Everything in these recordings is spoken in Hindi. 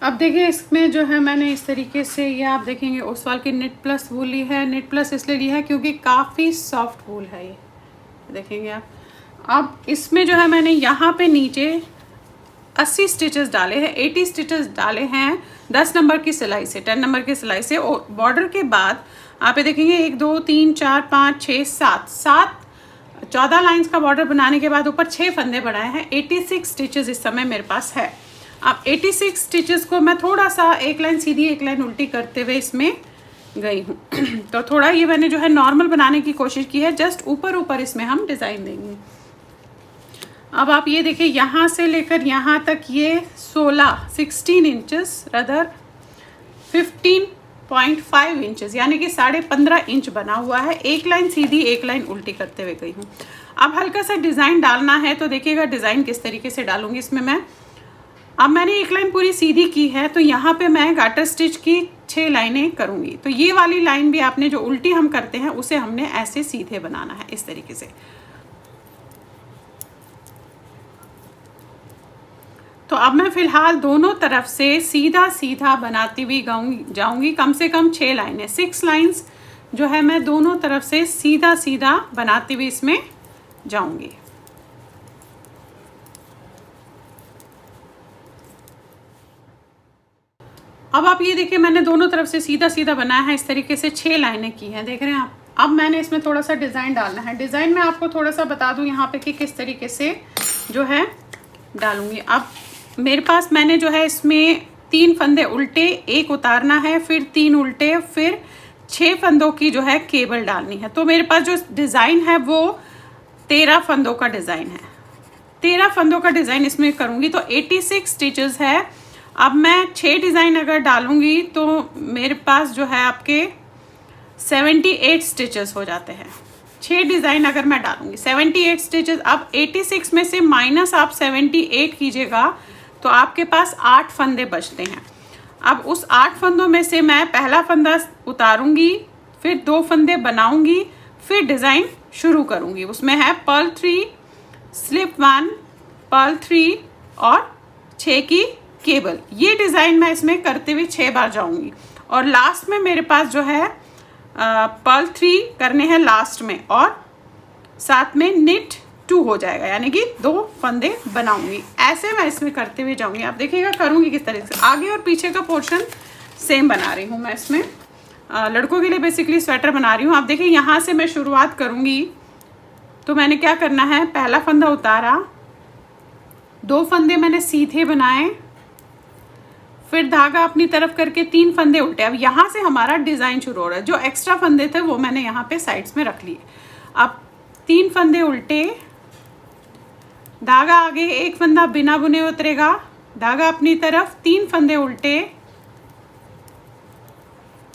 अब देखिए इसमें जो है मैंने इस तरीके से, ये आप देखेंगे ओसवाल की निट प्लस वूल ली है। निट प्लस इसलिए ली है क्योंकि काफ़ी सॉफ्ट वूल है ये, देखेंगे आप। अब इसमें जो है मैंने यहाँ पे नीचे 80 स्टिचेस डाले हैं, 80 स्टिचेस डाले हैं 10 नंबर की सिलाई से, 10 नंबर की सिलाई से। और बॉर्डर के बाद आप ये देखेंगे 1 2 3 4 5 6 7 14 लाइंस का बॉर्डर बनाने के बाद ऊपर 6 फंदे बनाए हैं। 86 स्टिचेस इस समय मेरे पास है। अब 86 स्टिचेस को मैं थोड़ा सा एक लाइन सीधी एक लाइन उल्टी करते हुए इसमें गई हूँ। तो थोड़ा ये मैंने जो है नॉर्मल बनाने की कोशिश की है, जस्ट ऊपर ऊपर इसमें हम डिज़ाइन देंगे। अब आप ये देखिए यहाँ से लेकर यहाँ तक ये 16 इंचेस रदर 15.5 इंचेस यानी कि 15.5 इंच बना हुआ है। एक लाइन सीधी एक लाइन उल्टी करते हुए गई हूँ। अब हल्का सा डिज़ाइन डालना है तो देखिएगा डिज़ाइन किस तरीके से डालूंगी इसमें मैं। अब मैंने एक लाइन पूरी सीधी की है तो यहाँ पे मैं गाटर स्टिच की 6 लाइनें करूँगी। तो ये वाली लाइन भी आपने जो उल्टी हम करते हैं उसे हमने ऐसे सीधे बनाना है इस तरीके से। तो अब मैं फ़िलहाल दोनों तरफ से सीधा सीधा बनाती हुई जाऊंगी। कम से कम 6 लाइनें, 6 लाइंस जो है मैं दोनों तरफ से सीधा सीधा बनाती हुई इसमें जाऊंगी। अब आप ये देखिए मैंने दोनों तरफ से सीधा सीधा बनाया है, इस तरीके से 6 लाइनें की हैं, देख रहे हैं आप। अब मैंने इसमें थोड़ा सा डिज़ाइन डालना है। डिज़ाइन में आपको थोड़ा सा बता दूं यहाँ पे कि किस तरीके से जो है डालूंगी। अब मेरे पास मैंने जो है इसमें 3 फंदे उल्टे, एक उतारना है, फिर 3 उल्टे, फिर 6 फंदों की जो है केबल डालनी है। तो मेरे पास जो डिज़ाइन है वो 13 फंदों का डिज़ाइन है। 13 फंदों का डिज़ाइन इसमें करूँगी तो 86 स्टिचेस है। अब मैं 6 डिज़ाइन अगर डालूँगी तो मेरे पास जो है आपके 78 स्टिचेस हो जाते हैं। 6 डिज़ाइन अगर मैं डालूँगी 78 स्टिचेस। अब 86 में से माइनस आप 78 कीजिएगा तो आपके पास 8 फंदे बचते हैं। अब उस 8 फंदों में से मैं पहला फंदा उतारूंगी, फिर 2 फंदे बनाऊंगी, फिर डिज़ाइन शुरू करूंगी। उसमें है पर्ल 3, स्लिप 1, पर्ल 3 और 6 की केबल। ये डिज़ाइन मैं इसमें करते हुए 6 बार जाऊंगी। और लास्ट में मेरे पास जो है पर्ल 3 करने हैं लास्ट में, और साथ में निट 2 हो जाएगा, यानी कि 2 फंदे बनाऊंगी। ऐसे मैं इसमें करते हुए जाऊंगी। आप देखिएगा करूंगी किस तरह से। आगे और पीछे का पोर्शन सेम बना रही हूँ मैं इसमें। लड़कों के लिए बेसिकली स्वेटर बना रही हूँ। आप देखिए यहाँ से मैं शुरुआत करूंगी तो मैंने क्या करना है, पहला फंदा उतारा, 2 फंदे मैंने सीधे बनाए, फिर धागा अपनी तरफ करके 3 फंदे उल्टे। अब यहाँ से हमारा डिज़ाइन शुरू हो रहा है। जो एक्स्ट्रा फंदे थे वो मैंने यहाँ पे साइड्स में रख लिए। अब 3 फंदे उल्टे, धागा आगे, एक फंदा बिना बुने उतरेगा, धागा अपनी तरफ, 3 फंदे उल्टे,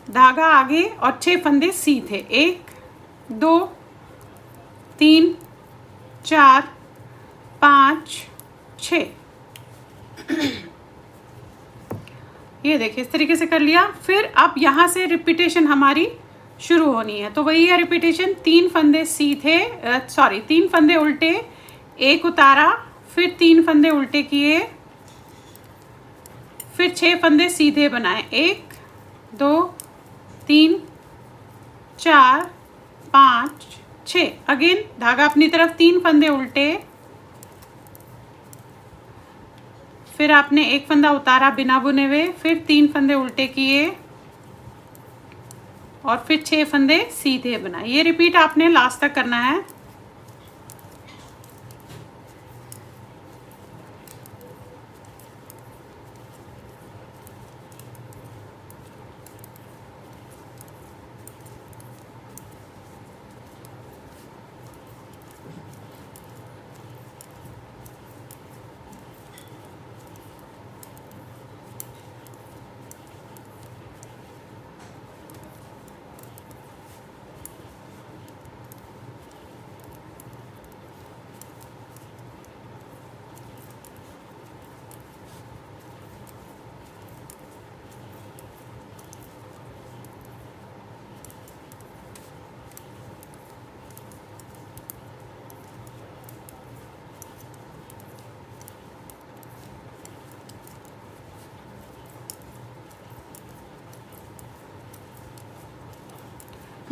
धागा आगे और 6 फंदे सीधे। 1 2 3 4 5 6। ये देखिए इस तरीके से कर लिया। फिर अब यहाँ से रिपीटेशन हमारी शुरू होनी है। तो वही है रिपीटेशन, 3 फंदे सीधे, 3 फंदे उल्टे, एक उतारा, फिर 3 फंदे उल्टे किए, फिर 6 फंदे सीधे बनाए। 1 2 3 4 5 6। अगेन धागा अपनी तरफ, 3 फंदे उल्टे, फिर आपने एक फंदा उतारा बिना बुने हुए, फिर 3 फंदे उल्टे किए और फिर 6 फंदे सीधे बनाए। ये रिपीट आपने लास्ट तक करना है।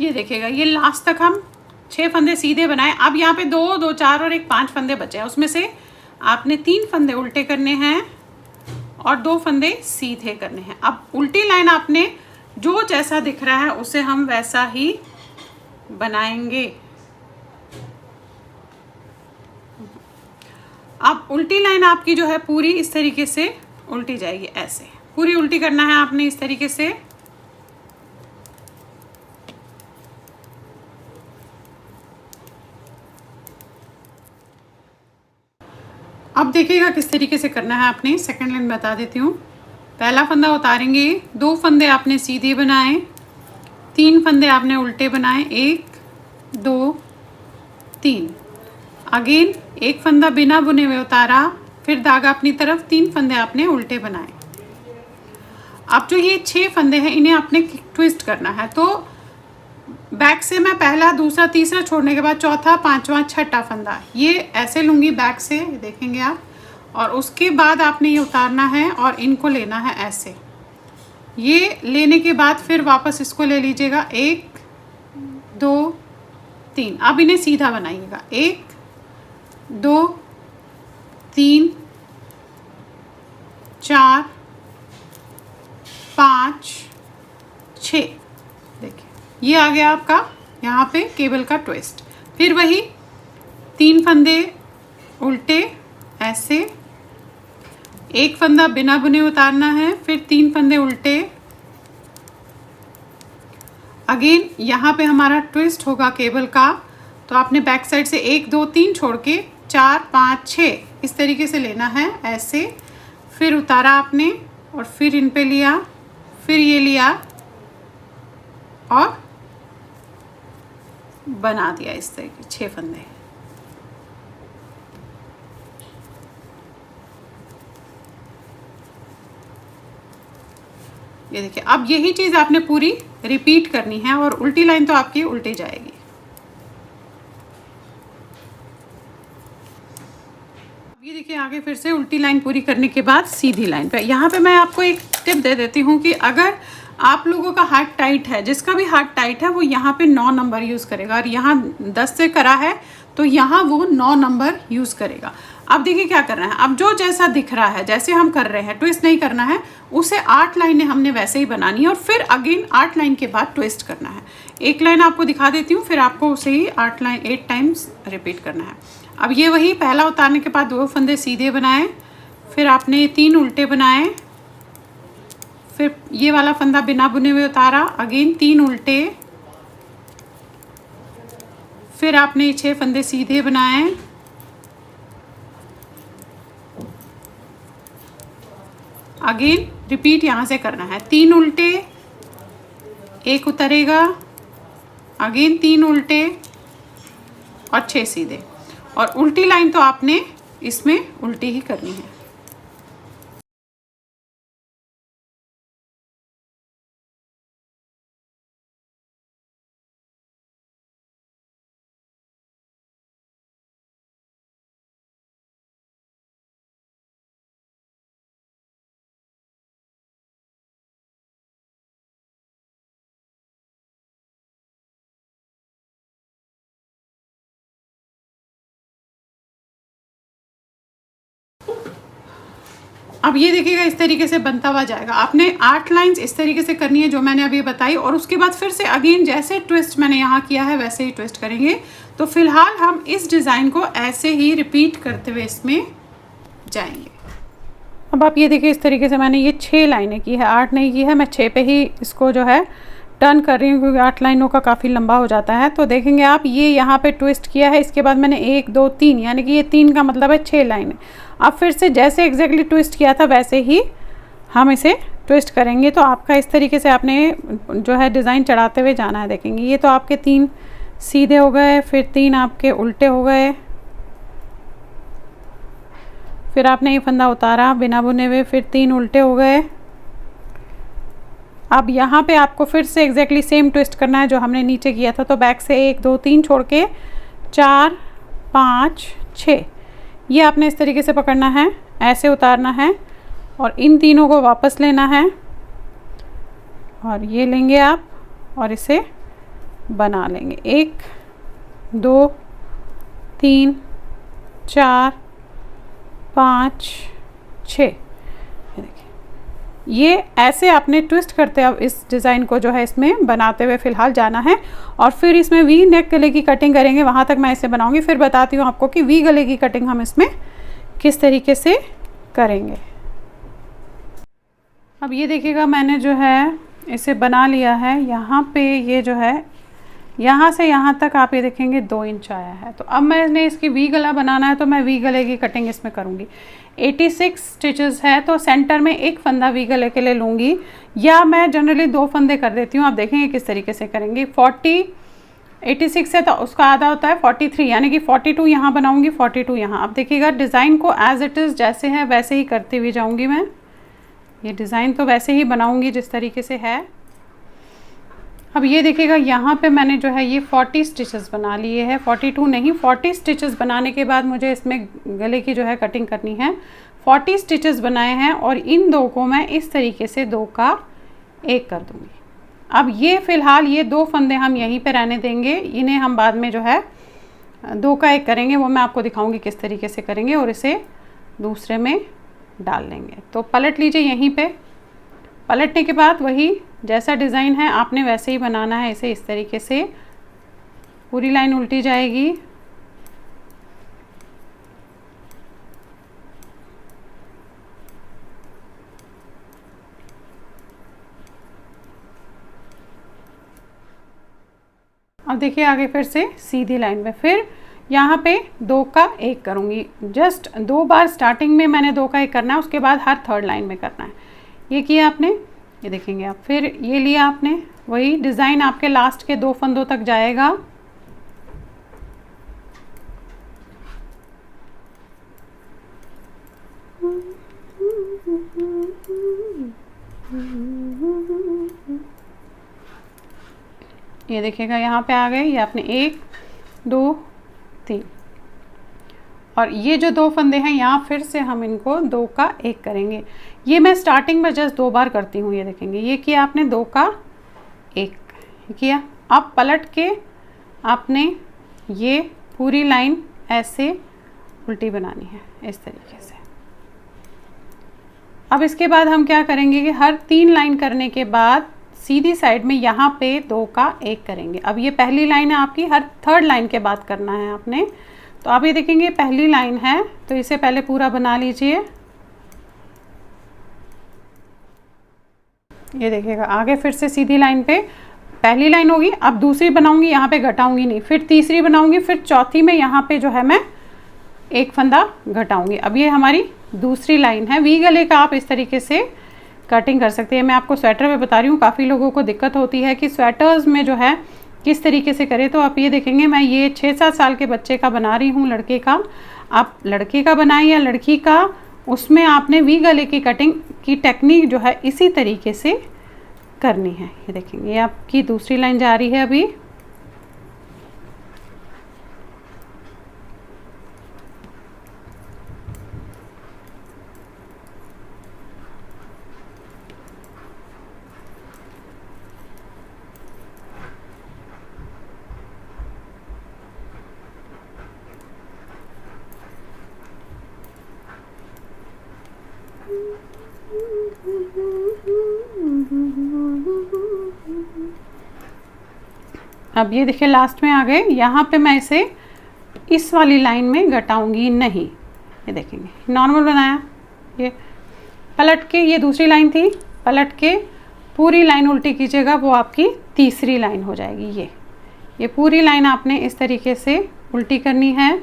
ये देखिएगा, ये लास्ट तक हम 6 फंदे सीधे बनाए। अब यहाँ पे 2, 2, 4 और 1 5 फंदे बचे हैं। उसमें से आपने 3 फंदे उल्टे करने हैं और 2 फंदे सीधे करने हैं। अब उल्टी लाइन आपने जो जैसा दिख रहा है उसे हम वैसा ही बनाएंगे। अब उल्टी लाइन आपकी जो है पूरी इस तरीके से उल्टी जाएगी, ऐसे पूरी उल्टी करना है आपने इस तरीके से। अब देखिएगा किस तरीके से करना है आपने। सेकंड लाइन बता देती हूँ। पहला फंदा उतारेंगे, 2 फंदे आपने सीधे बनाए, 3 फंदे आपने उल्टे बनाए, 1 2 3। अगेन 1 फंदा बिना बुने हुए उतारा, फिर धागा अपनी तरफ, 3 फंदे आपने उल्टे बनाए। अब जो ये 6 फंदे हैं इन्हें आपने ट्विस्ट करना है। तो बैक से मैं पहला, दूसरा, तीसरा छोड़ने के बाद चौथा, पांचवा, छठा फंदा ये ऐसे लूँगी बैक से, देखेंगे आप। और उसके बाद आपने ये उतारना है और इनको लेना है ऐसे। ये लेने के बाद फिर वापस इसको ले लीजिएगा, 1 2 3। अब इन्हें सीधा बनाइएगा, 1 2 3 4 5 6। देखिए ये आ गया आपका यहाँ पे केबल का ट्विस्ट। फिर वही 3 फंदे उल्टे ऐसे, 1 फंदा बिना बुने उतारना है, फिर 3 फंदे उल्टे। अगेन यहाँ पे हमारा ट्विस्ट होगा केबल का, तो आपने बैक साइड से 1 2 3 छोड़ के 4 5 6 इस तरीके से लेना है ऐसे। फिर उतारा आपने और फिर इन पे लिया, फिर ये लिया और बना दिया इस तरीके 6 फंदे। ये देखिए, अब यही चीज आपने पूरी रिपीट करनी है और उल्टी लाइन तो आपकी उल्टी जाएगी। ये देखिए आगे फिर से उल्टी लाइन पूरी करने के बाद सीधी लाइन पे। यहाँ पे मैं आपको एक टिप दे देती हूँ कि अगर आप लोगों का हाथ टाइट है, जिसका भी हाथ टाइट है वो यहाँ पे 9 नंबर यूज़ करेगा, और यहाँ 10 से करा है तो यहाँ वो 9 नंबर यूज़ करेगा। अब देखिए क्या करना है, अब जो जैसा दिख रहा है, जैसे हम कर रहे हैं, ट्विस्ट नहीं करना है, उसे 8 लाइनें हमने वैसे ही बनानी है और फिर अगेन 8 लाइन के बाद ट्विस्ट करना है। एक लाइन आपको दिखा देती हूँ, फिर आपको उसे ही 8 टाइम्स रिपीट करना है। अब ये वही पहला उतारने के बाद 2 फंदे सीधे बनाए, फिर आपने 3 उल्टे बनाए, फिर ये वाला फंदा बिना बुने हुए उतारा, अगेन 3 उल्टे, फिर आपने 6 फंदे सीधे बनाए, अगेन रिपीट यहाँ से करना है, 3 उल्टे, 1 उतरेगा, अगेन 3 उल्टे और 6 सीधे। और उल्टी लाइन तो आपने इसमें उल्टी ही करनी है। अब ये देखिएगा इस तरीके से बनता हुआ जाएगा। आपने 8 लाइंस इस तरीके से करनी है जो मैंने अभी बताई, और उसके बाद फिर से अगेन जैसे ट्विस्ट मैंने यहाँ किया है वैसे ही ट्विस्ट करेंगे। तो फिलहाल हम इस डिज़ाइन को ऐसे ही रिपीट करते हुए इसमें जाएंगे। अब आप ये देखिए इस तरीके से मैंने ये 6 लाइनें की है, 8 नहीं की है, मैं 6 पे ही इसको जो है टर्न कर रही हूँ क्योंकि 8 लाइनों का काफ़ी लंबा हो जाता है। तो देखेंगे आप ये यहाँ पे ट्विस्ट किया है, इसके बाद मैंने 1 2 3 यानी कि ये 3 का मतलब है 6 लाइनें। अब फिर से जैसे एग्जैक्टली ट्विस्ट किया था वैसे ही हम इसे ट्विस्ट करेंगे। तो आपका इस तरीके से आपने जो है डिज़ाइन चढ़ाते हुए जाना है। देखेंगे ये तो आपके 3 सीधे हो गए, फिर 3 आपके उल्टे हो गए, फिर आपने ये फंदा उतारा बिना बुने हुए, फिर 3 उल्टे हो गए। अब यहाँ पे आपको फिर से एग्जैक्टली सेम ट्विस्ट करना है जो हमने नीचे किया था। तो बैक से 1 2 3 छोड़ के 4 5 6 ये आपने इस तरीके से पकड़ना है, ऐसे उतारना है और इन तीनों को वापस लेना है और ये लेंगे आप और इसे बना लेंगे। 1 2 3 4 5 6। ये ऐसे आपने ट्विस्ट करते अब इस डिज़ाइन को जो है इसमें बनाते हुए फ़िलहाल जाना है, और फिर इसमें वी नेक गले की कटिंग करेंगे, वहाँ तक मैं इसे बनाऊंगी, फिर बताती हूँ आपको कि वी गले की कटिंग हम इसमें किस तरीके से करेंगे। अब ये देखिएगा मैंने जो है इसे बना लिया है। यहाँ पे ये जो है यहाँ से यहाँ तक आप ये देखेंगे 2 इंच आया है। तो अब मैंने इसकी वी गला बनाना है, तो मैं वी गले की कटिंग इसमें करूँगी। 86 स्टिचेस है, तो सेंटर में एक फंदा वी गले के लिए लूँगी, या मैं जनरली 2 फंदे कर देती हूँ। आप देखेंगे किस तरीके से करेंगे। 86 है तो उसका आधा होता है 43, यानी कि 42 यहाँ बनाऊँगी, 42 यहाँ। अब देखिएगा डिज़ाइन को एज़ इट इज़ जैसे है वैसे ही करती हुई जाऊँगी मैं। ये डिज़ाइन तो वैसे ही बनाऊँगी जिस तरीके से है। अब ये देखिएगा यहाँ पे मैंने जो है ये 40 स्टिचेस बना लिए हैं, 42 नहीं 40 स्टिचेस बनाने के बाद मुझे इसमें गले की जो है कटिंग करनी है। 40 स्टिचेस बनाए हैं और इन 2 को मैं इस तरीके से 2 का 1 कर दूँगी। अब ये फ़िलहाल ये 2 फंदे हम यहीं पे रहने देंगे, इन्हें हम बाद में जो है 2 का 1 करेंगे, वो मैं आपको दिखाऊँगी किस तरीके से करेंगे, और इसे दूसरे में डाल लेंगे। तो पलट लीजिए, यहीं पे पलटने के बाद वही जैसा डिज़ाइन है आपने वैसे ही बनाना है इसे। इस तरीके से पूरी लाइन उल्टी जाएगी। अब देखिए आगे फिर से सीधी लाइन में, फिर यहाँ पे 2 का 1 करूँगी। जस्ट 2 बार स्टार्टिंग में मैंने 2 का 1 करना है, उसके बाद हर थर्ड लाइन में करना है। ये किया आपने, ये देखेंगे आप। फिर ये लिया आपने, वही डिज़ाइन आपके लास्ट के 2 फंदों तक जाएगा। ये देखिएगा यहाँ पे आ गए, ये आपने 1 2 3, और ये जो 2 फंदे हैं यहाँ फिर से हम इनको 2 का 1 करेंगे। ये मैं स्टार्टिंग में जस्ट 2 बार करती हूँ। ये देखेंगे ये किया आपने 2 का 1 किया। अब पलट के आपने ये पूरी लाइन ऐसे उल्टी बनानी है इस तरीके से। अब इसके बाद हम क्या करेंगे कि हर 3 लाइन करने के बाद सीधी साइड में यहाँ पे 2 का 1 करेंगे। अब ये पहली लाइन है आपकी, हर थर्ड लाइन के बाद करना है आपने। तो आप ये देखेंगे पहली लाइन है, तो इसे पहले पूरा बना लीजिए। ये देखिएगा आगे फिर से सीधी लाइन पे पहली लाइन होगी, अब दूसरी बनाऊंगी, यहाँ पे घटाऊंगी नहीं, फिर तीसरी बनाऊंगी, फिर चौथी में यहाँ पे जो है मैं 1 फंदा घटाऊंगी। अब ये हमारी दूसरी लाइन है। वी गले का आप इस तरीके से कटिंग कर सकते हैं। मैं आपको स्वेटर में बता रही हूँ, काफ़ी लोगों को दिक्कत होती है कि स्वेटर्स में जो है किस तरीके से करें। तो आप ये देखेंगे मैं ये 6-7 साल के बच्चे का बना रही हूँ, लड़के का। आप लड़के का बनाएं या लड़की का, उसमें आपने वी गले की कटिंग की टेक्निक जो है इसी तरीके से करनी है। ये देखेंगे ये आपकी दूसरी लाइन जा रही है अभी। अब ये देखिए लास्ट में आ गए, यहाँ पे मैं इसे इस वाली लाइन में घटाऊंगी नहीं। ये देखेंगे नॉर्मल बनाया, ये पलट के, ये दूसरी लाइन थी, पलट के पूरी लाइन उल्टी कीजिएगा, वो आपकी तीसरी लाइन हो जाएगी। ये पूरी लाइन आपने इस तरीके से उल्टी करनी है।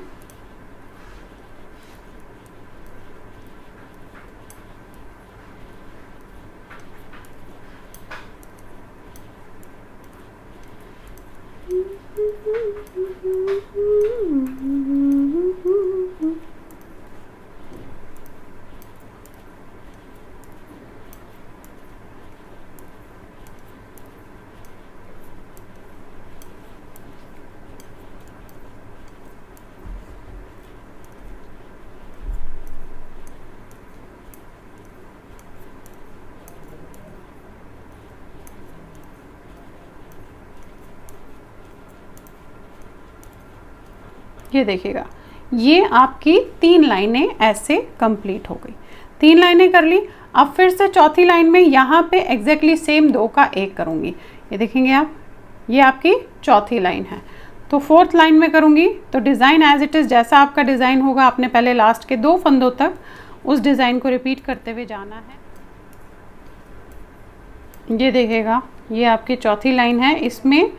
ये देखिएगा, ये आपकी 3 लाइनें ऐसे कंप्लीट हो गई। 3 लाइनें कर ली। अब फिर से चौथी लाइन में यहाँ पे एग्जैक्टली सेम 2 का 1 करूँगी। ये देखेंगे आप, ये आपकी चौथी लाइन है। तो 4th लाइन में करूँगी तो डिज़ाइन एज इट इज़, जैसा आपका डिज़ाइन होगा आपने पहले लास्ट के 2 फंदों तक उस डिज़ाइन को रिपीट करते हुए जाना है। ये देखिएगा, ये आपकी चौथी लाइन है। इसमें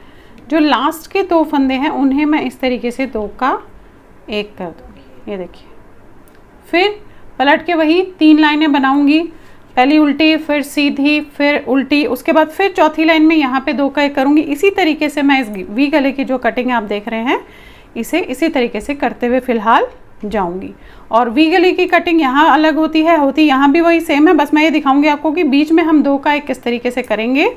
जो लास्ट के 2 फंदे हैं उन्हें मैं इस तरीके से 2 का 1 कर दूँगी। ये देखिए, फिर पलट के वही 3 लाइनें बनाऊँगी, पहली उल्टी, फिर सीधी, फिर उल्टी, उसके बाद फिर चौथी लाइन में यहाँ पे 2 का 1 करूँगी। इसी तरीके से मैं इस वी गले की जो कटिंग आप देख रहे हैं इसे इसी तरीके से करते हुए फ़िलहाल जाऊँगी। और वी गले की कटिंग यहाँ अलग होती है, यहाँ भी वही सेम है, बस मैं ये दिखाऊँगी आपको कि बीच में हम 2 का 1 किस तरीके से करेंगे।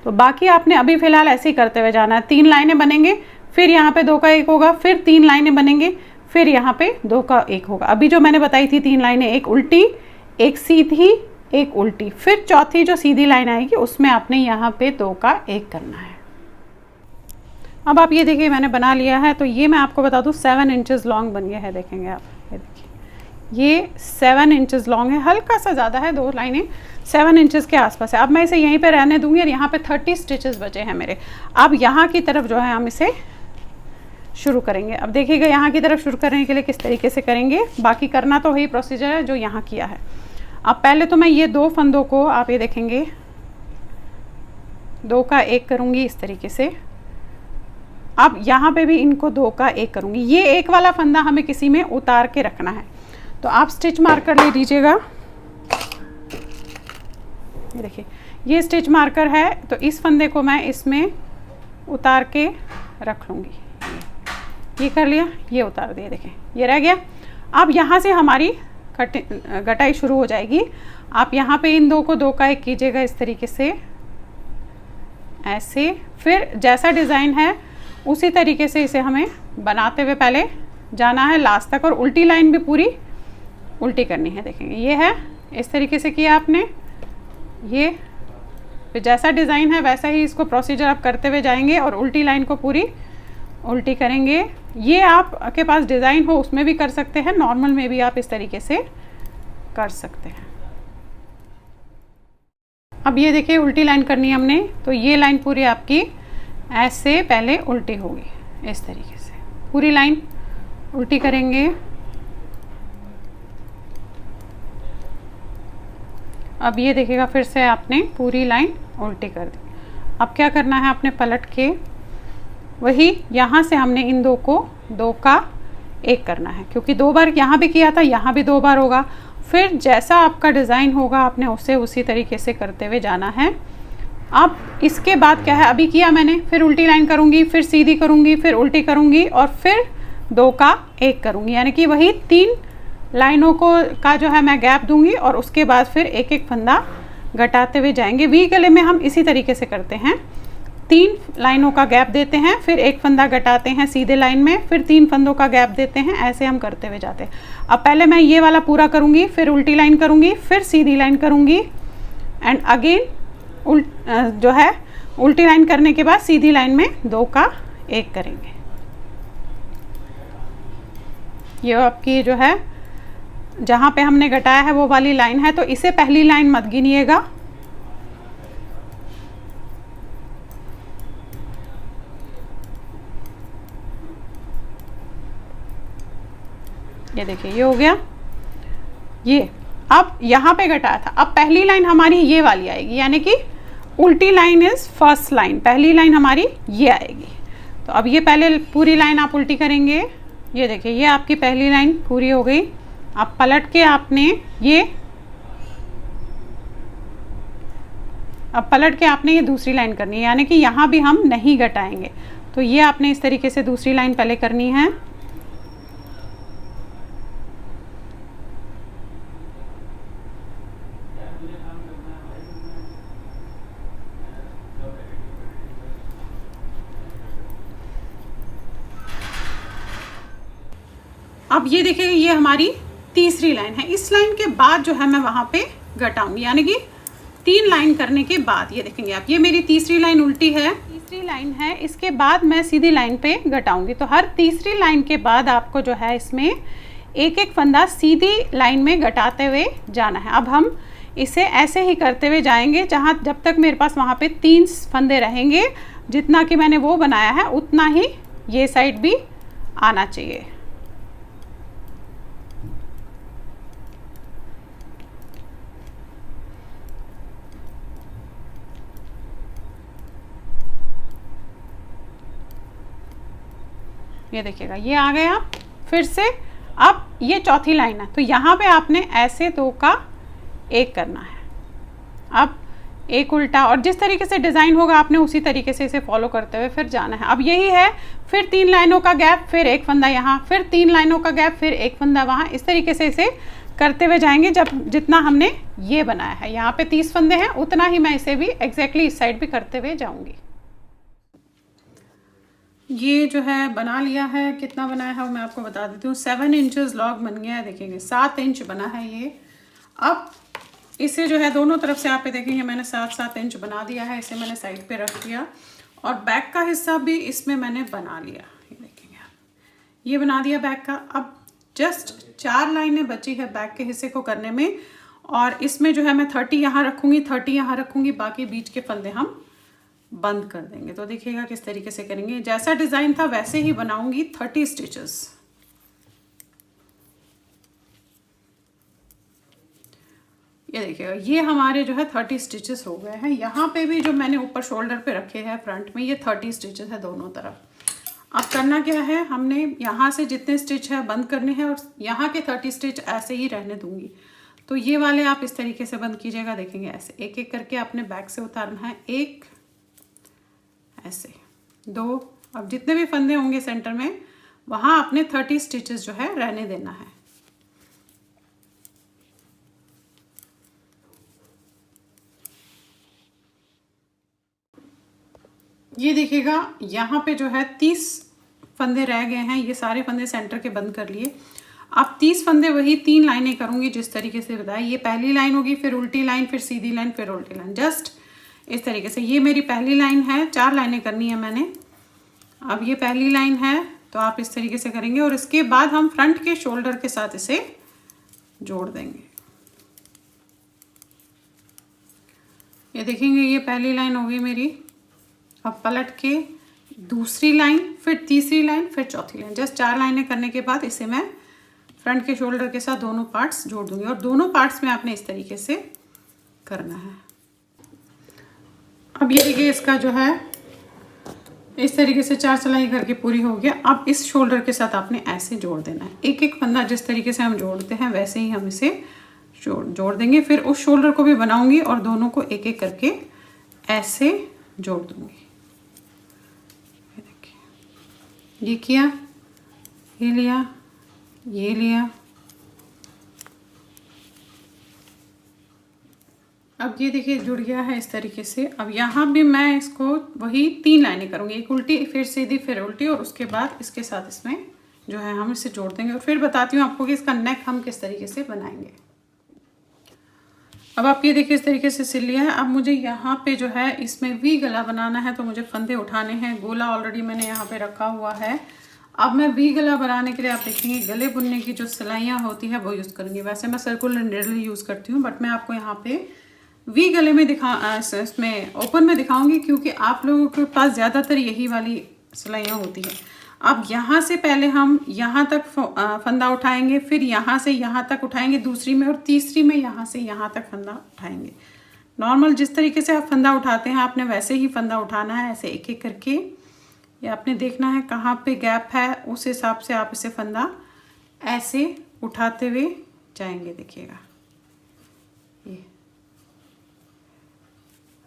तो बाकी आपने अभी फ़िलहाल ऐसे ही करते हुए जाना है। 3 लाइनें बनेंगे, फिर यहाँ पे 2 का 1 होगा, फिर 3 लाइनें बनेंगे, फिर यहाँ पे 2 का 1 होगा। अभी जो मैंने बताई थी 3 लाइनें, एक उल्टी, एक सीधी, एक उल्टी, फिर चौथी जो सीधी लाइन आएगी उसमें आपने यहाँ पे 2 का 1 करना है। अब आप ये देखिए, मैंने बना लिया है। तो ये मैं आपको बता दूँ 7 इंचेस लॉन्ग बन गया है। देखेंगे आप, ये देखिए, ये 7 इंचेस लॉन्ग है, हल्का सा ज़्यादा है, 2 लाइनें 7 इंचेस के आसपास है। अब मैं इसे यहीं पे रहने दूंगी और यहाँ पे 30 स्टिचेस बचे हैं मेरे। अब यहाँ की तरफ जो है हम इसे शुरू करेंगे। अब देखिएगा, यहाँ की तरफ शुरू करने के लिए किस तरीके से करेंगे, बाकी करना तो वही प्रोसीजर है जो यहाँ किया है। अब पहले तो मैं ये 2 फंदों को, आप ये देखेंगे, 2 का 1 करूँगी इस तरीके से। अब यहाँ पे भी इनको 2 का 1 करूँगी। ये एक वाला फंदा हमें किसी में उतार के रखना है, तो आप स्टिच मार्कर ले लीजिएगा। ये देखिए, ये स्टिच मार्कर है, तो इस फंदे को मैं इसमें उतार के रख लूँगी। ये कर लिया, ये उतार दिया, देखें ये रह गया। अब यहाँ से हमारी गटाई शुरू हो जाएगी। आप यहाँ पे इन 2 को 2 का 1 कीजिएगा इस तरीके से, ऐसे। फिर जैसा डिज़ाइन है उसी तरीके से इसे हमें बनाते हुए पहले जाना है लास्ट तक, और उल्टी लाइन भी पूरी उल्टी करनी है। देखेंगे, ये है, इस तरीके से किया आपने। ये फिर जैसा डिज़ाइन है वैसा ही इसको प्रोसीजर आप करते हुए जाएंगे और उल्टी लाइन को पूरी उल्टी करेंगे। ये आपके पास डिज़ाइन हो उसमें भी कर सकते हैं, नॉर्मल में भी आप इस तरीके से कर सकते हैं। अब ये देखिए, उल्टी लाइन करनी है हमने, तो ये लाइन पूरी आपकी ऐसे पहले उल्टी होगी, इस तरीके से पूरी लाइन उल्टी करेंगे। अब ये देखिएगा, फिर से आपने पूरी लाइन उल्टी कर दी। अब क्या करना है, आपने पलट के वही यहाँ से हमने इन 2 को 2 का 1 करना है, क्योंकि 2 बार यहाँ भी किया था, यहाँ भी 2 बार होगा। फिर जैसा आपका डिज़ाइन होगा आपने उसे उसी तरीके से करते हुए जाना है। अब इसके बाद क्या है, अभी किया मैंने, फिर उल्टी लाइन करूँगी, फिर सीधी करूँगी, फिर उल्टी करूँगी और फिर 2 का 1 करूँगी, यानी कि वही 3 लाइनों का जो है मैं गैप दूंगी और उसके बाद फिर एक एक फंदा घटाते हुए जाएंगे। वी गले में हम इसी तरीके से करते हैं, 3 लाइनों का गैप देते हैं, फिर एक फंदा घटाते हैं सीधे लाइन में, फिर 3 फंदों का गैप देते हैं, ऐसे हम करते हुए जाते हैं। अब पहले मैं ये वाला पूरा करूँगी, फिर उल्टी लाइन करूँगी, फिर सीधी लाइन करूँगी एंड अगेन जो है उल्टी लाइन करने के बाद सीधी लाइन में 2 का 1 करेंगे। ये आपकी जो है जहाँ पे हमने घटाया है वो वाली लाइन है, तो इसे पहली लाइन मत गिनिएगा। ये देखिए, ये हो गया। ये अब यहाँ पे घटाया था, अब पहली लाइन हमारी ये वाली आएगी, यानी कि उल्टी लाइन इज फर्स्ट लाइन, पहली लाइन हमारी ये आएगी। तो अब ये पहले पूरी लाइन आप उल्टी करेंगे। ये देखिए, ये आपकी पहली लाइन पूरी हो गई। अब पलट के आपने ये दूसरी लाइन करनी है, यानी कि यहाँ भी हम नहीं घटाएंगे। तो ये आपने इस तरीके से दूसरी लाइन पहले करनी है। अब ये देखिए, ये हमारी तीसरी लाइन है। इस लाइन के बाद जो है मैं वहाँ पे घटाऊंगी, यानी कि 3 लाइन करने के बाद ये देखेंगे आप, ये मेरी तीसरी लाइन उल्टी है। तीसरी लाइन है, इसके बाद मैं सीधी लाइन पे घटाऊंगी। तो हर तीसरी लाइन के बाद आपको जो है इसमें एक एक फंदा सीधी लाइन में घटाते हुए जाना है। अब हम इसे ऐसे ही करते हुए जाएंगे जब तक मेरे पास वहाँ पे 3 फंदे रहेंगे। जितना कि मैंने वो बनाया है उतना ही ये साइड भी आना चाहिए। ये देखिएगा ये आ गया। फिर से अब ये चौथी लाइन है, तो यहाँ पे आपने ऐसे 2 का 1 करना है। अब एक उल्टा, और जिस तरीके से डिज़ाइन होगा आपने उसी तरीके से इसे फॉलो करते हुए फिर जाना है। अब यही है, फिर 3 लाइनों का गैप, फिर एक फंदा यहाँ, फिर 3 लाइनों का गैप, फिर एक फंदा वहाँ। इस तरीके से इसे करते हुए जाएंगे। जितना हमने ये बनाया है, यहाँ पे 30 फंदे हैं, उतना ही मैं इसे भी एग्जैक्टली इस साइड भी करते हुए जाऊँगी। ये जो है बना लिया है। कितना बनाया है वो मैं आपको बता देती हूँ। 7 इंचेस लॉग बन गया है, देखेंगे 7 इंच बना है ये। अब इसे जो है दोनों तरफ से आप पे देखेंगे मैंने 7-7 इंच बना दिया है। इसे मैंने साइड पे रख दिया और बैक का हिस्सा भी इसमें मैंने बना लिया। ये देखेंगे आप, ये बना दिया बैक का। अब जस्ट 4 लाइनें बची है बैक के हिस्से को करने में, और इसमें जो है मैं 30 यहाँ रखूँगी, 30 यहाँ रखूँगी, बाकी बीच के फंदे हम बंद कर देंगे। तो देखिएगा किस तरीके से करेंगे। जैसा डिज़ाइन था वैसे ही बनाऊंगी 30 स्टिचेस। ये देखिएगा ये हमारे जो है 30 स्टिचेस हो गए हैं। यहाँ पे भी जो मैंने ऊपर शोल्डर पे रखे हैं फ्रंट में, ये 30 स्टिचेस है दोनों तरफ। अब करना क्या है, हमने यहाँ से जितने स्टिच है बंद करने हैं और यहाँ के 30 स्टिच ऐसे ही रहने दूंगी। तो ये वाले आप इस तरीके से बंद कीजिएगा। देखेंगे ऐसे एक एक करके आपने बैक से उतारना है। 1, ऐसे 2, अब जितने भी फंदे होंगे सेंटर में वहाँ आपने 30 स्टिचेस जो है रहने देना है। ये देखिएगा यहाँ पे जो है 30 फंदे रह गए हैं। ये सारे फंदे सेंटर के बंद कर लिए। अब 30 फंदे वही 3 लाइनें करूँगी जिस तरीके से बताया। ये पहली लाइन होगी, फिर उल्टी लाइन, फिर सीधी लाइन, फिर उल्टी लाइन, जस्ट इस तरीके से। ये मेरी पहली लाइन है, 4 लाइनें करनी है मैंने। अब ये पहली लाइन है तो आप इस तरीके से करेंगे और इसके बाद हम फ्रंट के शोल्डर के साथ इसे जोड़ देंगे। ये देखेंगे ये पहली लाइन होगी मेरी। अब पलट के दूसरी लाइन, फिर तीसरी लाइन, फिर चौथी लाइन, जस्ट 4 लाइनें करने के बाद इसे मैं फ्रंट के शोल्डर के साथ दोनों पार्ट्स जोड़ दूंगी। और दोनों पार्ट्स में आपने इस तरीके से करना है। अब ये देखिए इसका जो है इस तरीके से 4 सिलाई करके पूरी हो गया। अब इस शोल्डर के साथ आपने ऐसे जोड़ देना है। एक एक फंदा जिस तरीके से हम जोड़ते हैं वैसे ही हम इसे जोड़ देंगे। फिर उस शोल्डर को भी बनाऊंगी और दोनों को एक एक करके ऐसे जोड़ दूंगी। ये देखिए, ये किया, ये लिया, ये लिया। अब ये देखिए जुड़ गया है इस तरीके से। अब यहाँ भी मैं इसको वही 3 लाइनें करूँगी, एक उल्टी, फिर सीधी, फिर उल्टी, और उसके बाद इसके साथ इसमें जो है हम इसे जोड़ देंगे। और फिर बताती हूँ आपको कि इसका नेक हम किस तरीके से बनाएंगे। अब आप ये देखिए इस तरीके से सिल लिया है। अब मुझे यहाँ पे जो है इसमें वी गला बनाना है, तो मुझे फंदे उठाने हैं। गोला ऑलरेडी मैंने यहाँ पे रखा हुआ है। अब मैं वी गला बनाने के लिए आप देखेंगे गले बुनने की जो सिलाइयाँ होती है वो यूज़ करूँगी। वैसे मैं सर्कुलर नीडल यूज़ करती हूँ, बट मैं आपको यहाँ पे वी गले में इसमें ओपन में दिखाऊंगी, क्योंकि आप लोगों के पास ज़्यादातर यही वाली सिलाइयाँ होती है। अब यहाँ से पहले हम यहाँ तक फंदा उठाएंगे, फिर यहाँ से यहाँ तक उठाएंगे दूसरी में, और तीसरी में यहाँ से यहाँ तक फंदा उठाएंगे। नॉर्मल जिस तरीके से आप फंदा उठाते हैं आपने वैसे ही फंदा उठाना है, ऐसे एक एक करके। ये आपने देखना है कहाँ पे गैप है, उस हिसाब से आप इसे फंदा ऐसे उठाते हुए जाएंगे। देखिएगा ये।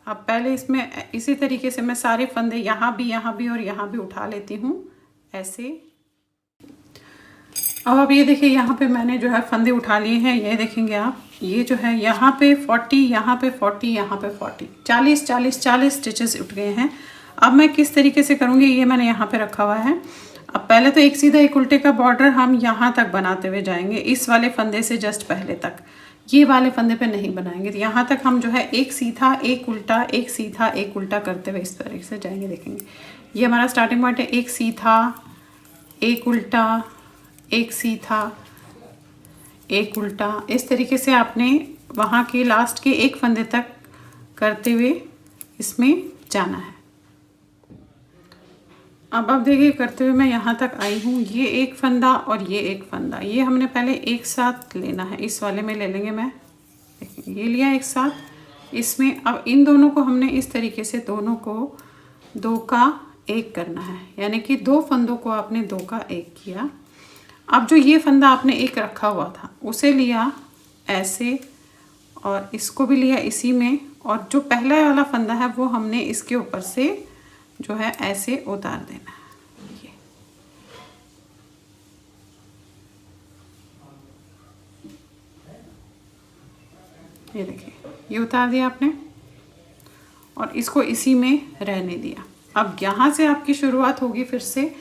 अब पहले इसमें इसी तरीके से मैं सारे फंदे यहाँ भी और यहाँ भी उठा लेती हूँ ऐसे। अब ये देखिए यहाँ पे मैंने जो है फंदे उठा लिए हैं। ये देखेंगे आप, ये जो है यहाँ पे 40, यहाँ पे 40, यहाँ पे 40, 40 स्टिचेस उठ गए हैं। अब मैं किस तरीके से करूँगी, ये मैंने यहाँ पे रखा हुआ है। अब पहले तो एक सीधा एक उल्टे का बॉर्डर हम यहाँ तक बनाते हुए जाएंगे, इस वाले फंदे से जस्ट पहले तक। ये वाले फंदे पे नहीं बनाएंगे। तो यहाँ तक हम जो है एक सीधा एक उल्टा, एक सीधा एक उल्टा करते हुए इस तरीके से जाएंगे। देखेंगे ये हमारा स्टार्टिंग पॉइंट है, एक सीधा एक उल्टा, एक सीधा एक उल्टा। इस तरीके से आपने वहाँ के लास्ट के एक फंदे तक करते हुए इसमें जाना है। अब देखिए करते हुए मैं यहाँ तक आई हूँ। ये एक फंदा और ये एक फंदा, ये हमने पहले एक साथ लेना है। इस वाले में ले लेंगे, मैं देखिए ये लिया एक साथ इसमें। अब इन दोनों को हमने इस तरीके से दोनों को 2 का 1 करना है, यानी कि 2 फंदों को आपने 2 का 1 किया। अब जो ये फंदा आपने एक रखा हुआ था उसे लिया ऐसे और इसको भी लिया इसी में, और जो पहला वाला फंदा है वो हमने इसके ऊपर से जो है ऐसे उतार देना है। ये देखिए ये उतार दिया आपने और इसको इसी में रहने दिया। अब यहाँ से आपकी शुरुआत होगी फिर से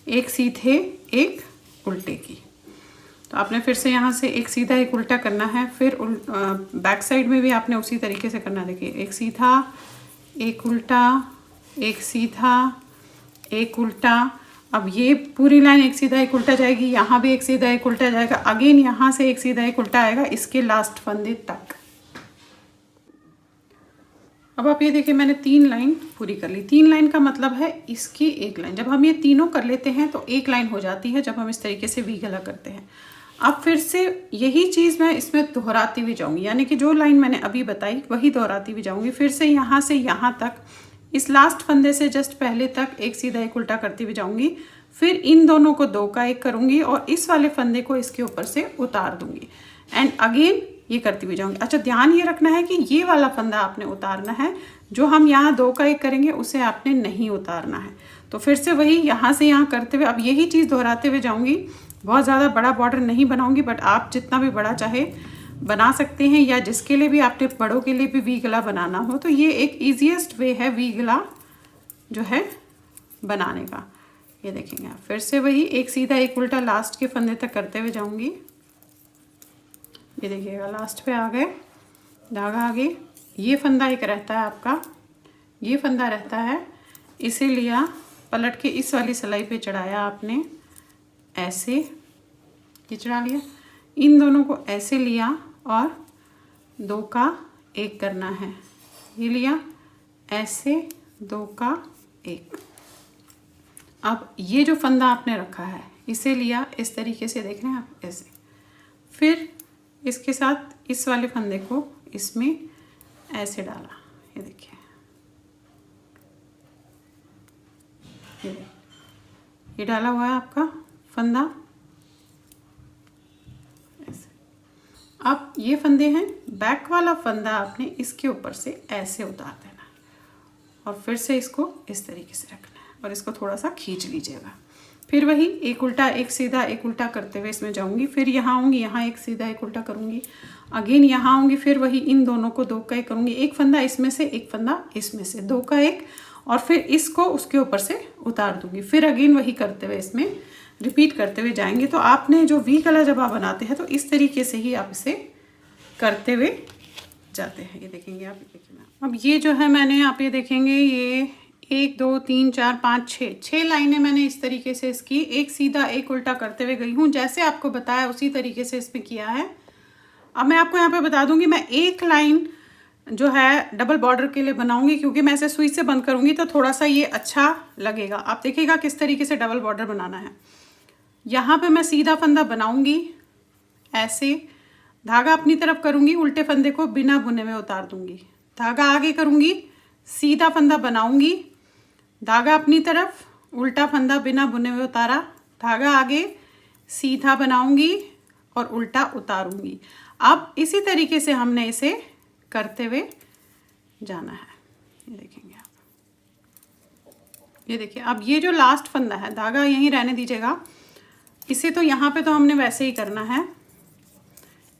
एक सीधे एक उल्टे की। तो आपने फिर से यहाँ से एक सीधा एक उल्टा करना है, फिर बैक साइड में भी आपने उसी तरीके से करना। देखिए एक सीधा एक उल्टा, एक सीधा एक उल्टा। अब ये पूरी लाइन एक सीधा एक उल्टा जाएगी, यहाँ भी एक सीधा एक उल्टा जाएगा, अगेन यहाँ से एक सीधा एक उल्टा आएगा इसके लास्ट फंदे तक। अब आप ये देखिए मैंने 3 लाइन पूरी कर ली। 3 लाइन का मतलब है इसकी एक लाइन। जब हम ये तीनों कर लेते हैं तो एक लाइन हो जाती है जब हम इस तरीके से वी गला करते हैं। अब फिर से यही चीज़ मैं इसमें दोहराती हुई जाऊंगी, यानी कि जो लाइन मैंने अभी बताई वही दोहराती हुई जाऊंगी। फिर से यहाँ तक इस लास्ट फंदे से जस्ट पहले तक एक सीधा एक उल्टा करती हुई जाऊंगी, फिर इन दोनों को 2 का 1 करूंगी और इस वाले फंदे को इसके ऊपर से उतार दूंगी एंड अगेन ये करती हुई जाऊंगी। अच्छा ध्यान ये रखना है कि ये वाला फंदा आपने उतारना है, जो हम यहाँ 2 का 1 करेंगे उसे आपने नहीं उतारना है। तो फिर से वही यहाँ से यहाँ करते हुए अब यही चीज़ दोहराते हुए जाऊंगी। बहुत ज़्यादा बड़ा बॉर्डर नहीं बनाऊंगी, बट आप जितना भी बड़ा चाहे बना सकते हैं, या जिसके लिए भी आपने बड़ों के लिए भी वी गला बनाना हो तो ये एक ईजीएस्ट वे है वी गला जो है बनाने का। ये देखेंगे आप फिर से वही एक सीधा एक उल्टा लास्ट के फंदे तक करते हुए जाऊंगी। ये देखिएगा लास्ट पे आ गए, धागा आगे, ये फंदा एक रहता है आपका, ये फंदा रहता है, इसे लिया पलट के इस वाली सिलाई पे चढ़ाया आपने ऐसे, ये चढ़ा लिया, इन दोनों को ऐसे लिया और 2 का 1 करना है। ये लिया ऐसे 2 का 1। अब ये जो फंदा आपने रखा है इसे लिया इस तरीके से, देख रहे हैं आप ऐसे, फिर इसके साथ इस वाले फंदे को इसमें ऐसे डाला। ये देखिए ये डाला हुआ है आपका फंदा ऐसे। अब ये फंदे हैं, बैक वाला फंदा आपने इसके ऊपर से ऐसे उतार देना है और फिर से इसको इस तरीके से रखना है और इसको थोड़ा सा खींच लीजिएगा। फिर वही एक उल्टा एक सीधा एक उल्टा करते हुए इसमें जाऊंगी, फिर यहाँ आऊँगी, यहाँ एक सीधा एक उल्टा करूँगी, अगेन यहाँ आऊँगी, फिर वही इन दोनों को 2 का 1 करूँगी, एक फंदा इसमें से एक फंदा इसमें से, 2 का 1 और फिर इसको उसके ऊपर से उतार दूँगी। फिर अगेन वही करते हुए इसमें रिपीट करते हुए जाएंगे। तो आपने जो वी गला जब आप बनाते हैं तो इस तरीके से ही आप इसे करते हुए जाते हैं। ये देखेंगे आप, अब ये जो है मैंने आप ये देखेंगे ये 1 2 3 4 5 6 लाइनें मैंने इस तरीके से इसकी एक सीधा एक उल्टा करते हुए गई हूँ। जैसे आपको बताया उसी तरीके से इसमें किया है। अब मैं आपको यहाँ पे बता दूंगी, मैं एक लाइन जो है डबल बॉर्डर के लिए बनाऊंगी, क्योंकि मैं इसे सुई से बंद करूंगी तो थोड़ा सा ये अच्छा लगेगा। आप देखिएगा किस तरीके से डबल बॉर्डर बनाना है। यहाँ पे मैं सीधा फंदा बनाऊंगी ऐसे, धागा अपनी तरफ करूंगी, उल्टे फंदे को बिना बुने हुए उतार दूंगी, धागा आगे करूंगी, सीधा फंदा बनाऊंगी, धागा अपनी तरफ, उल्टा फंदा बिना बुने हुए उतारा, धागा आगे, सीधा बनाऊंगी और उल्टा उतारूंगी। अब इसी तरीके से हमने इसे करते हुए जाना है। ये देखेंगे आप, ये देखिए। अब ये जो लास्ट फंदा है, धागा यहीं रहने दीजिएगा, इसे तो यहाँ पे तो हमने वैसे ही करना है,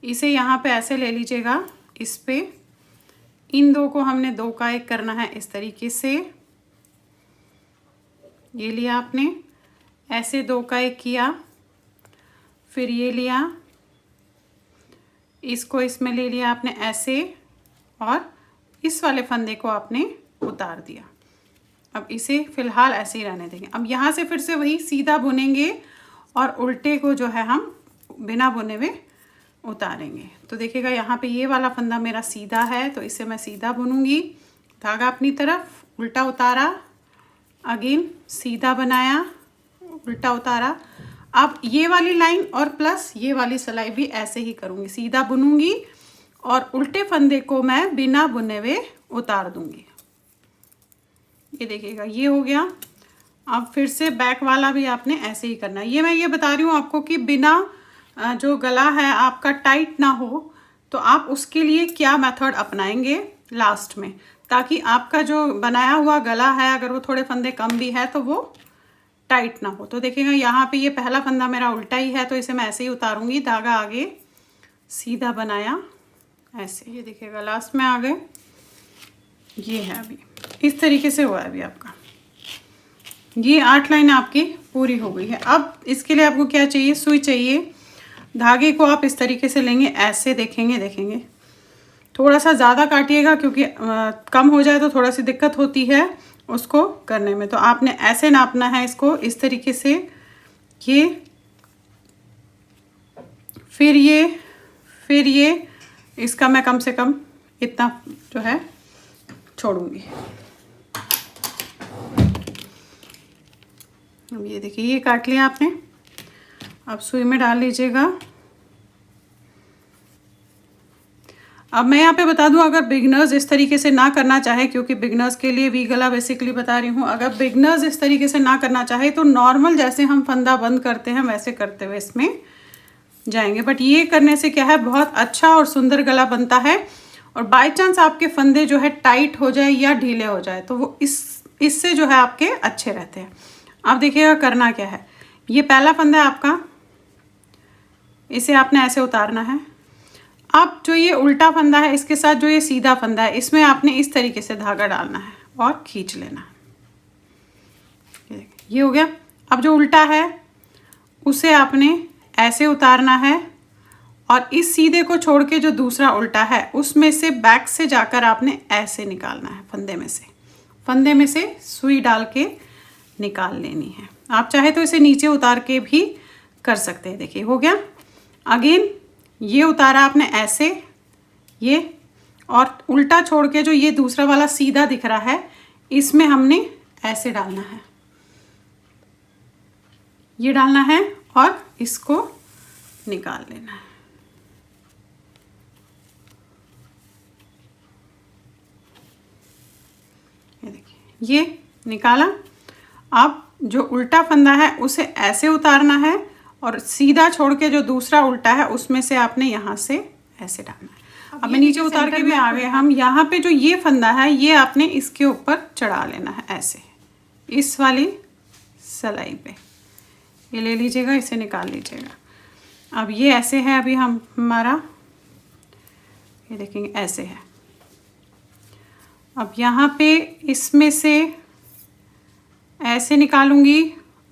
इसे यहाँ पे ऐसे ले लीजिएगा, इस पे इन 2 को हमने 2 का 1 करना है इस तरीके से। ये लिया आपने ऐसे 2 का 1 किया, फिर ये लिया इसको इसमें ले लिया आपने ऐसे, और इस वाले फंदे को आपने उतार दिया। अब इसे फ़िलहाल ऐसे ही रहने देंगे। अब यहाँ से फिर से वही सीधा बुनेंगे और उल्टे को जो है हम बिना बुने हुए उतारेंगे। तो देखिएगा यहाँ पे ये वाला फंदा मेरा सीधा है, तो इसे मैं सीधा बुनूंगी। धागा अपनी तरफ, उल्टा उतारा, अगेन सीधा बनाया, उल्टा उतारा। अब ये वाली लाइन और प्लस ये वाली सिलाई भी ऐसे ही करूँगी, सीधा बुनूंगी और उल्टे फंदे को मैं बिना बुने हुए उतार दूंगी। ये देखिएगा ये हो गया। अब फिर से बैक वाला भी आपने ऐसे ही करना है। ये मैं ये बता रही हूँ आपको कि बिना जो गला है आपका टाइट ना हो, तो आप उसके लिए क्या मेथड अपनाएंगे लास्ट में, ताकि आपका जो बनाया हुआ गला है अगर वो थोड़े फंदे कम भी है तो वो टाइट ना हो। तो देखिएगा यहाँ पे ये पहला फंदा मेरा उल्टा ही है, तो इसे मैं ऐसे ही उतारूंगी। धागा आगे सीधा बनाया ऐसे, ये देखिएगा लास्ट में आ गए। ये है अभी इस तरीके से हुआ है अभी आपका। ये 8 लाइन आपकी पूरी हो गई है। अब इसके लिए आपको क्या चाहिए, सुई चाहिए। धागे को आप इस तरीके से लेंगे, ऐसे देखेंगे थोड़ा सा ज़्यादा काटिएगा, क्योंकि कम हो जाए तो थोड़ा सी दिक्कत होती है उसको करने में। तो आपने ऐसे नापना है इसको इस तरीके से, ये फिर ये इसका मैं कम से कम इतना जो है छोड़ूंगी। अब ये देखिए ये काट लिया आपने। अब सुई में डाल लीजिएगा। अब मैं यहाँ पे बता दूं, अगर बिगनर्स इस तरीके से ना करना चाहे, क्योंकि बिगनर्स के लिए वी गला बेसिकली बता रही हूँ, अगर बिगनर्स इस तरीके से ना करना चाहे तो नॉर्मल जैसे हम फंदा बंद करते हैं वैसे करते हुए इसमें जाएंगे। बट ये करने से क्या है, बहुत अच्छा और सुंदर गला बनता है। और बाय चांस आपके फंदे जो है टाइट हो जाए या ढीले हो जाए तो वो इससे जो है आपके अच्छे रहते हैं। अब देखिएगा करना क्या है। ये पहला फंदा है आपका, इसे आपने ऐसे उतारना है। अब जो ये उल्टा फंदा है इसके साथ जो ये सीधा फंदा है, इसमें आपने इस तरीके से धागा डालना है और खींच लेना है। ये हो गया। अब जो उल्टा है उसे आपने ऐसे उतारना है और इस सीधे को छोड़ के जो दूसरा उल्टा है उसमें से बैक से जाकर आपने ऐसे निकालना है। फंदे में से सुई डाल के निकाल लेनी है। आप चाहे तो इसे नीचे उतार के भी कर सकते हैं। देखिए हो गया। अगेन ये उतारा आपने ऐसे, ये, और उल्टा छोड़ के जो ये दूसरा वाला सीधा दिख रहा है इसमें हमने ऐसे डालना है, ये डालना है और इसको निकाल लेना है। ये देखिए ये निकाला। अब जो उल्टा फंदा है उसे ऐसे उतारना है और सीधा छोड़ के जो दूसरा उल्टा है उसमें से आपने यहाँ से ऐसे डालना है। अब मैं नीचे उतार के भी आ गए हम। यहाँ पे जो ये फंदा है ये आपने इसके ऊपर चढ़ा लेना है ऐसे, इस वाली सिलाई पे ये ले लीजिएगा, इसे निकाल लीजिएगा। अब ये ऐसे है, अभी हम हमारा ये देखेंगे ऐसे है। अब यहाँ पे इसमें से ऐसे निकालूंगी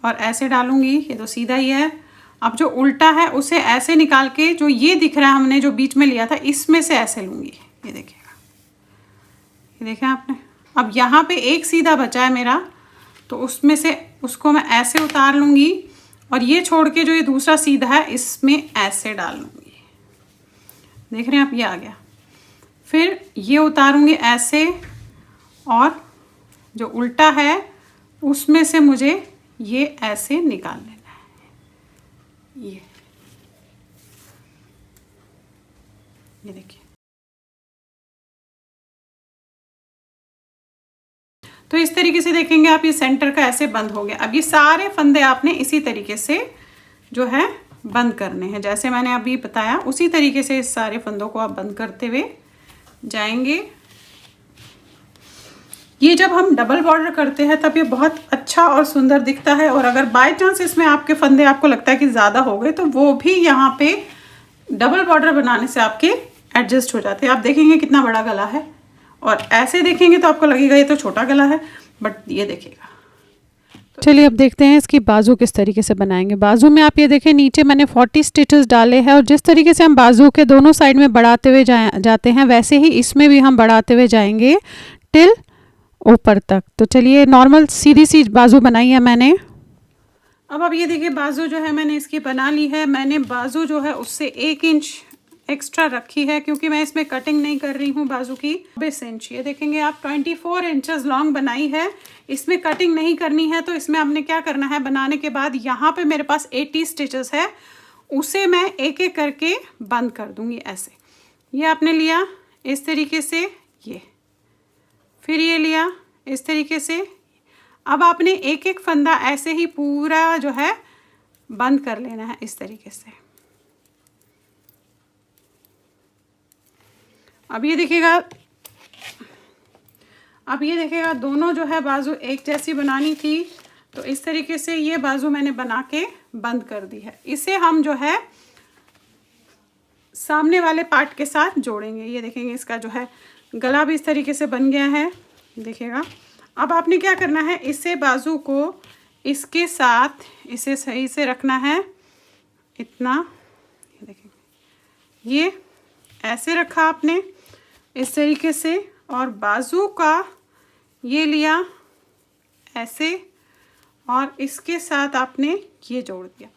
और ऐसे डालूंगी, ये तो सीधा ही है। अब जो उल्टा है उसे ऐसे निकाल के जो ये दिख रहा है हमने जो बीच में लिया था इसमें से ऐसे लूँगी। ये देखिएगा, ये देखें आपने। अब यहाँ पे एक सीधा बचा है मेरा, तो उसमें से उसको मैं ऐसे उतार लूँगी और ये छोड़ के जो ये दूसरा सीधा है इसमें ऐसे डाल लूँगी। देख रहे हैं आप, ये आ गया। फिर ये उतारूँगी ऐसे और जो उल्टा है उसमें से मुझे ये ऐसे निकाल लेना है। ये देखिए। तो इस तरीके से देखेंगे आप, ये सेंटर का ऐसे बंद हो गया। अब ये सारे फंदे आपने इसी तरीके से जो है बंद करने हैं, जैसे मैंने अभी बताया उसी तरीके से इस सारे फंदों को आप बंद करते हुए जाएंगे। ये जब हम डबल बॉर्डर करते हैं तब ये बहुत अच्छा और सुंदर दिखता है। और अगर बाय चांस इसमें आपके फंदे आपको लगता है कि ज़्यादा हो गए तो वो भी यहाँ पे डबल बॉर्डर बनाने से आपके एडजस्ट हो जाते हैं। आप देखेंगे कितना बड़ा गला है, और ऐसे देखेंगे तो आपको लगेगा ये तो छोटा गला है, बट ये देखिएगा। तो चलिए अब देखते हैं इसकी बाजू किस तरीके से बनाएंगे। बाजू में आप ये देखें नीचे मैंने 40 स्टिचेस डाले हैं और जिस तरीके से हम बाजू के दोनों साइड में बढ़ाते हुए जाते हैं वैसे ही इसमें भी हम बढ़ाते हुए जाएंगे टिल ऊपर तक। तो चलिए नॉर्मल सीधी सी बाजू बनाई है मैंने। अब ये देखिए बाजू जो है मैंने इसकी बना ली है। मैंने बाजू जो है उससे 1 इंच एक्स्ट्रा रखी है क्योंकि मैं इसमें कटिंग नहीं कर रही हूँ बाजू की। 20 इंच ये देखेंगे आप 24 इंचेस लॉन्ग बनाई है, इसमें कटिंग नहीं करनी है। तो इसमें हमने क्या करना है, बनाने के बाद यहाँ पे मेरे पास 80 स्टिचेस है, उसे मैं एक एक करके बंद कर दूँगी ऐसे। ये आपने लिया इस तरीके से, ये फिर ये लिया इस तरीके से। अब आपने एक एक फंदा ऐसे ही पूरा जो है बंद कर लेना है इस तरीके से। अब ये देखिएगा दोनों जो है बाजू एक जैसी बनानी थी, तो इस तरीके से ये बाजू मैंने बना के बंद कर दी है। इसे हम जो है सामने वाले पार्ट के साथ जोड़ेंगे। ये देखेंगे इसका जो है गला भी इस तरीके से बन गया है, देखिएगा। अब आपने क्या करना है, इसे बाजू को इसके साथ इसे सही से रखना है इतना। ये देखेंगे ये ऐसे रखा आपने इस तरीके से, और बाजू का ये लिया ऐसे और इसके साथ आपने ये जोड़ दिया।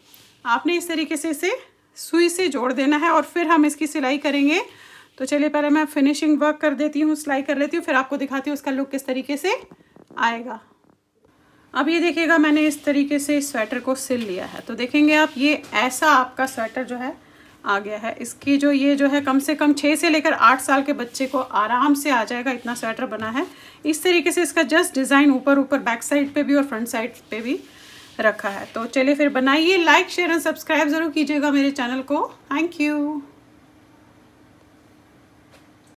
आपने इस तरीके से इसे सुई से जोड़ देना है और फिर हम इसकी सिलाई करेंगे। तो चलिए पहले मैं फिनिशिंग वर्क कर देती हूँ, सिलाई कर लेती हूँ, फिर आपको दिखाती हूँ उसका लुक किस तरीके से आएगा। अब ये देखिएगा मैंने इस तरीके से इस स्वेटर को सिल लिया है। तो देखेंगे आप ये ऐसा आपका स्वेटर जो है आ गया है। इसकी जो ये जो है कम से कम 6 से लेकर 8 साल के बच्चे को आराम से आ जाएगा, इतना स्वेटर बना है। इस तरीके से इसका जस्ट डिज़ाइन ऊपर बैक साइड पे भी और फ्रंट साइड पे भी रखा है। तो चलिए फिर बनाइए, लाइक शेयर एंड सब्सक्राइब ज़रूर कीजिएगा मेरे चैनल को। Thank you.